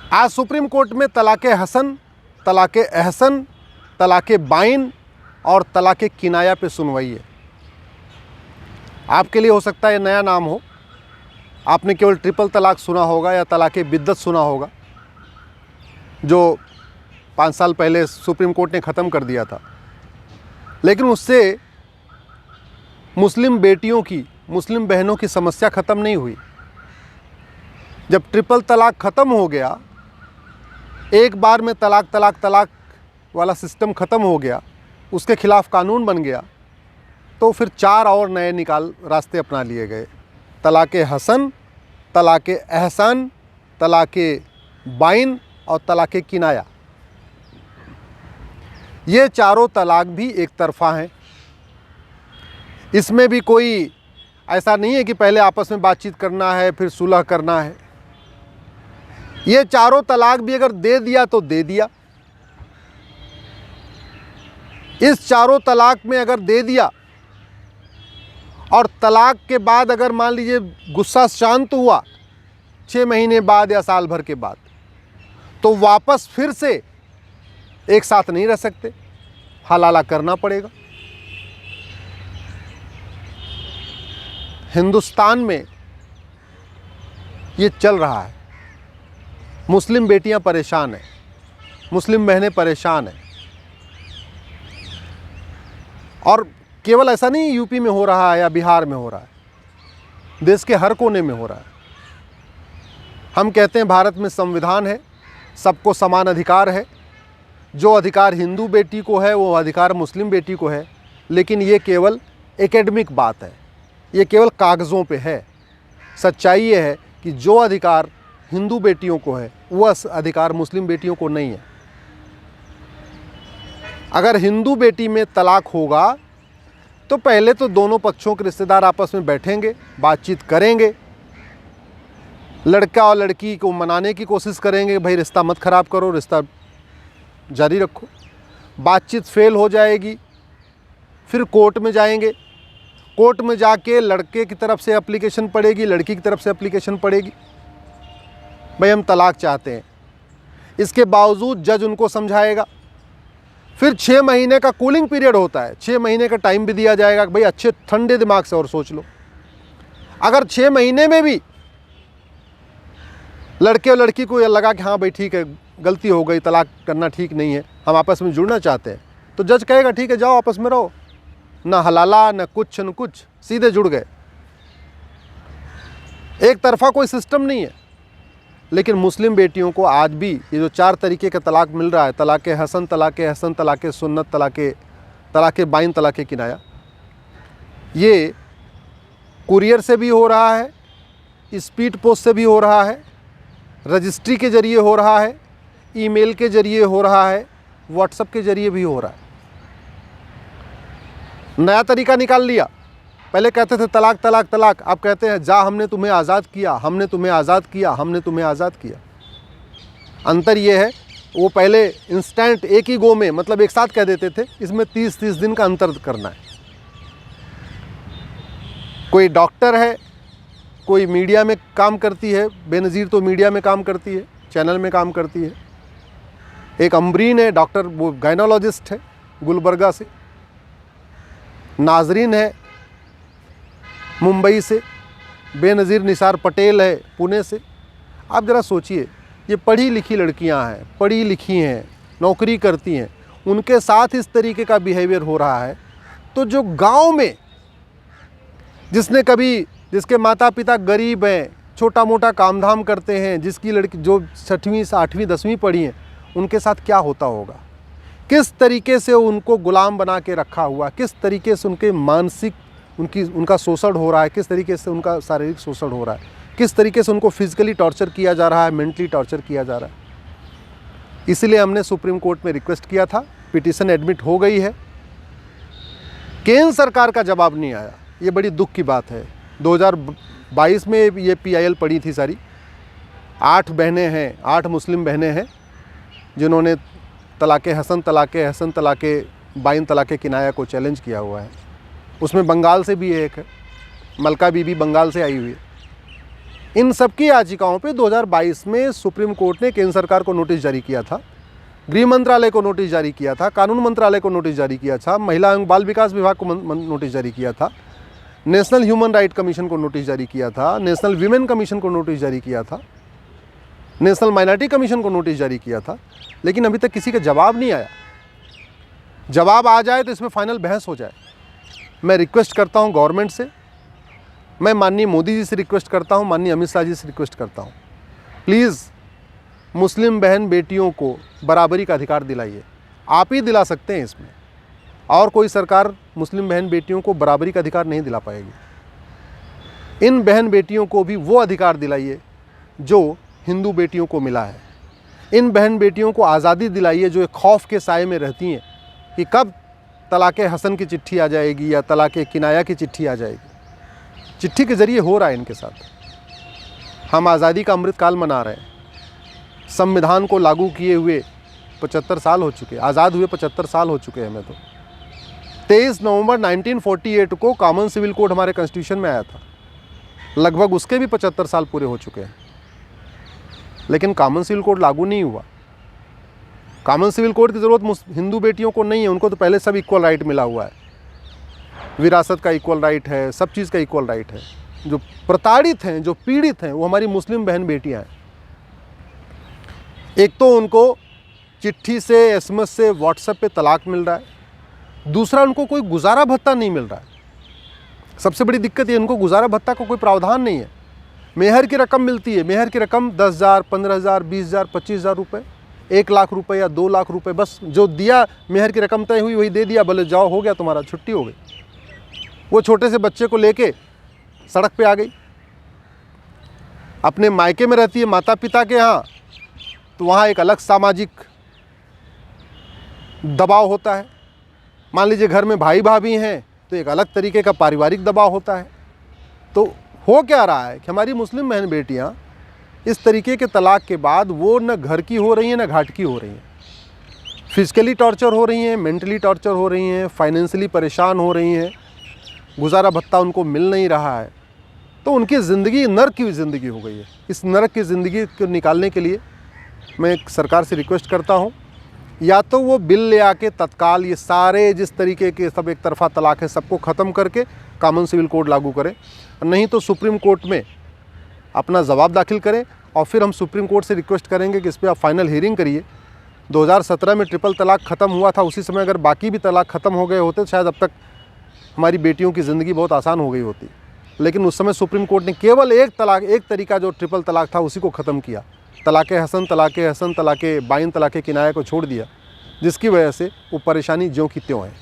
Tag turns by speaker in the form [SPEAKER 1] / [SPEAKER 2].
[SPEAKER 1] आज supreme court में तलाक़े हसन, तलाक़े एहसन, तलाक़े बाइन और तलाक़े किनाया पे सुनवाई है। आपके लिए हो सकता है ये नया नाम हो, आपने केवल ट्रिपल तलाक सुना होगा या तलाक़े बिद्दत सुना होगा, जो 5 साल पहले सुप्रीम कोर्ट ने ख़त्म कर दिया था। लेकिन उससे मुस्लिम बेटियों की, मुस्लिम बहनों की समस्या ख़त्म नहीं हुई। जब ट्रिपल तलाक ख़त्म हो गया, एक बार में तलाक तलाक तलाक वाला सिस्टम ख़त्म हो गया, उसके ख़िलाफ़ कानून बन गया, तो फिर 4 और नए रास्ते अपना लिए गए। तलाक़े हसन, तलाक़े एहसान, तलाक़े बाइन और तलाक़े किनाया। ये चारों तलाक भी एक तरफ़ा हैं। इसमें भी कोई ऐसा नहीं है कि पहले आपस में बातचीत करना है फिर सुलह करना है। ये चारों तलाक भी अगर दे दिया तो दे दिया। इस चारों तलाक में अगर दे दिया और तलाक के बाद अगर मान लीजिए गुस्सा शांत हुआ 6 महीने बाद या साल भर के बाद, तो वापस फिर से एक साथ नहीं रह सकते, हलाला करना पड़ेगा। हिंदुस्तान में ये चल रहा है। मुस्लिम बेटियां परेशान हैं, मुस्लिम बहनें परेशान हैं। और केवल ऐसा नहीं यूपी में हो रहा है या बिहार में हो रहा है, देश के हर कोने में हो रहा है। हम कहते हैं भारत में संविधान है, सबको समान अधिकार है। जो अधिकार हिंदू बेटी को है वो अधिकार मुस्लिम बेटी को है, लेकिन ये केवल एकेडमिक बात है, ये केवल कागज़ों पे है। सच्चाई ये है कि जो अधिकार हिंदू बेटियों को है वह अधिकार मुस्लिम बेटियों को नहीं है। अगर हिंदू बेटी में तलाक होगा तो पहले तो दोनों पक्षों के रिश्तेदार आपस में बैठेंगे, बातचीत करेंगे, लड़का और लड़की को मनाने की कोशिश करेंगे, भाई रिश्ता मत ख़राब करो, रिश्ता जारी रखो। बातचीत फेल हो जाएगी, फिर कोर्ट में जाएंगे, कोर्ट में जाके लड़के की तरफ से एप्लीकेशन पड़ेगी, लड़की की तरफ से एप्लीकेशन पड़ेगी, भाई हम तलाक चाहते हैं। इसके बावजूद जज उनको समझाएगा। फिर 6 महीने का कूलिंग पीरियड होता है, 6 महीने का टाइम भी दिया जाएगा, भाई अच्छे ठंडे दिमाग से और सोच लो। अगर 6 महीने में भी लड़के और लड़की को यह लगा कि हाँ भाई ठीक है, गलती हो गई, तलाक करना ठीक नहीं है, हम आपस में जुड़ना चाहते हैं, तो जज कहेगा ठीक है जाओ आपस में रहो, ना हलाला न कुछ, सीधे जुड़ गए। एक तरफा कोई सिस्टम नहीं है। लेकिन मुस्लिम बेटियों को आज भी ये जो 4 तरीके का तलाक मिल रहा है, तलाक़े हसन, तलाक़े एहसन, तलाक़े सुन्नत, तलाक़े बाइन, तलाक़े किनाया, ये कुरियर से भी हो रहा है, स्पीड पोस्ट से भी हो रहा है, रजिस्ट्री के ज़रिए हो रहा है, ईमेल के ज़रिए हो रहा है, व्हाट्सएप के ज़रिए भी हो रहा है। नया तरीका निकाल लिया। पहले कहते थे तलाक तलाक तलाक, अब कहते हैं जा हमने तुम्हें आज़ाद किया, हमने तुम्हें आज़ाद किया, हमने तुम्हें आज़ाद किया। अंतर ये है, वो पहले इंस्टेंट एक ही गो में मतलब एक साथ कह देते थे, इसमें 30-30 दिन का अंतर करना है। कोई डॉक्टर है, कोई मीडिया में काम करती है, बेनज़ीर तो मीडिया में काम करती है, चैनल में काम करती है। एक अमरीन है डॉक्टर, वो गायनोलॉजिस्ट है गुलबर्गा से। नाजरीन है मुंबई से, बेनज़ीर निसार पटेल है पुणे से। आप ज़रा सोचिए, ये पढ़ी लिखी लड़कियां हैं, पढ़ी लिखी हैं, नौकरी करती हैं, उनके साथ इस तरीके का बिहेवियर हो रहा है, तो जो गांव में जिसके माता पिता गरीब हैं, छोटा मोटा काम धाम करते हैं, जिसकी लड़की जो 6वीं 8वीं 10वीं पढ़ी हैं, उनके साथ क्या होता होगा, किस तरीके से उनको गुलाम बना के रखा हुआ, किस तरीके से उनके मानसिक उनका शोषण हो रहा है, किस तरीके से उनका शारीरिक शोषण हो रहा है, किस तरीके से उनको फिजिकली टॉर्चर किया जा रहा है, मेंटली टॉर्चर किया जा रहा है। इसलिए हमने सुप्रीम कोर्ट में रिक्वेस्ट किया था, पिटीशन एडमिट हो गई है। केंद्र सरकार का जवाब नहीं आया, ये बड़ी दुख की बात है। 2022 में ये PIL पड़ी थी सारी। 8 बहनें हैं, 8 मुस्लिम बहनें हैं जिन्होंने तलाक़े हसन, तलाक़े एहसन, तलाक़े बाइन, तलाक़े किनाया को चैलेंज किया हुआ है। उसमें बंगाल से भी एक है, मलका बीबी बंगाल से आई हुई है। इन सबकी याचिकाओं पे 2022 में सुप्रीम कोर्ट ने केंद्र सरकार को नोटिस जारी किया था, गृह मंत्रालय को नोटिस जारी किया था, कानून मंत्रालय को नोटिस जारी किया था, महिला एवं बाल विकास विभाग को नोटिस जारी किया था, नेशनल ह्यूमन राइट कमीशन को नोटिस जारी किया था, नेशनल वीमेन कमीशन को नोटिस जारी किया था, नेशनल माइनॉरिटी कमीशन को नोटिस जारी किया था, लेकिन अभी तक किसी का जवाब नहीं आया। जवाब आ जाए तो इसमें फाइनल बहस हो जाए। मैं रिक्वेस्ट करता हूं गवर्नमेंट से, मैं माननीय मोदी जी से रिक्वेस्ट करता हूं, माननीय अमित शाह जी से रिक्वेस्ट करता हूं, प्लीज़ मुस्लिम बहन बेटियों को बराबरी का अधिकार दिलाइए। आप ही दिला सकते हैं इसमें, और कोई सरकार मुस्लिम बहन बेटियों को बराबरी का अधिकार नहीं दिला पाएगी। इन बहन बेटियों को भी वो अधिकार दिलाइए जो हिंदू बेटियों को मिला है। इन बहन बेटियों को आज़ादी दिलाइए जो एक खौफ के साए में रहती हैं कि कब तलाक़े हसन की चिट्ठी आ जाएगी या तलाक़े किनाया की चिट्ठी आ जाएगी। चिट्ठी के ज़रिए हो रहा है इनके साथ। हम आज़ादी का अमृतकाल मना रहे हैं। संविधान को लागू किए हुए 75 साल हो चुके, आज़ाद हुए 75 साल हो चुके हैं हमें। तो 23 नवंबर 1948 को कॉमन सिविल कोड हमारे कॉन्स्टिट्यूशन में आया था, लगभग उसके भी 75 साल पूरे हो चुके हैं, लेकिन कॉमन सिविल कोड लागू नहीं हुआ। कॉमन सिविल कोड की ज़रूरत हिंदू बेटियों को नहीं है, उनको तो पहले सब इक्वल राइट मिला हुआ है, विरासत का इक्वल राइट है, सब चीज़ का इक्वल राइट है। जो प्रताड़ित हैं, जो पीड़ित हैं, वो हमारी मुस्लिम बहन बेटियां हैं। एक तो उनको चिट्ठी से, SMS से, व्हाट्सएप पे तलाक मिल रहा है, दूसरा उनको कोई गुजारा भत्ता नहीं मिल रहा है। सबसे बड़ी दिक्कत ये, उनको गुजारा भत्ता का कोई प्रावधान नहीं है। मेहर की रकम मिलती है, मेहर की रकम 10,000, 15,000, 20,000, 25,000 रुपये, 1 लाख रुपये या 2 लाख रुपये, बस जो दिया मेहर की रकम तय हुई वही दे दिया, बोले जाओ हो गया तुम्हारा, छुट्टी हो गई। वो छोटे से बच्चे को लेके सड़क पे आ गई। अपने मायके में रहती है माता पिता के यहाँ, तो वहाँ एक अलग सामाजिक दबाव होता है। मान लीजिए घर में भाई भाभी हैं तो एक अलग तरीके का पारिवारिक दबाव होता है। तो हो क्या रहा है कि हमारी मुस्लिम बहन बेटियाँ इस तरीके के तलाक के बाद वो न घर की हो रही हैं न घाट की हो रही हैं। फिजिकली टॉर्चर हो रही हैं, मेंटली टॉर्चर हो रही हैं, फाइनेंशियली परेशान हो रही हैं, गुजारा भत्ता उनको मिल नहीं रहा है। तो उनकी ज़िंदगी नर्क की ज़िंदगी हो गई है। इस नर्क की ज़िंदगी को निकालने के लिए मैं सरकार से रिक्वेस्ट करता हूँ, या तो वो बिल ले आके तत्काल ये सारे जिस तरीके के सब एक तरफा तलाक है सबको ख़त्म करके कॉमन सिविल कोड लागू करें, नहीं तो सुप्रीम कोर्ट में अपना जवाब दाखिल करें। और फिर हम सुप्रीम कोर्ट से रिक्वेस्ट करेंगे कि इस पर आप फाइनल हियरिंग करिए। 2017 में ट्रिपल तलाक ख़त्म हुआ था, उसी समय अगर बाकी भी तलाक ख़त्म हो गए होते तो शायद अब तक हमारी बेटियों की ज़िंदगी बहुत आसान हो गई होती। लेकिन उस समय सुप्रीम कोर्ट ने केवल एक तरीका जो ट्रिपल तलाक था उसी को ख़त्म किया। तलाक़े हसन, तलाक़े बाइन, तलाक़े किनाया को छोड़ दिया, जिसकी वजह से वो परेशानी ज्यों की त्यों है।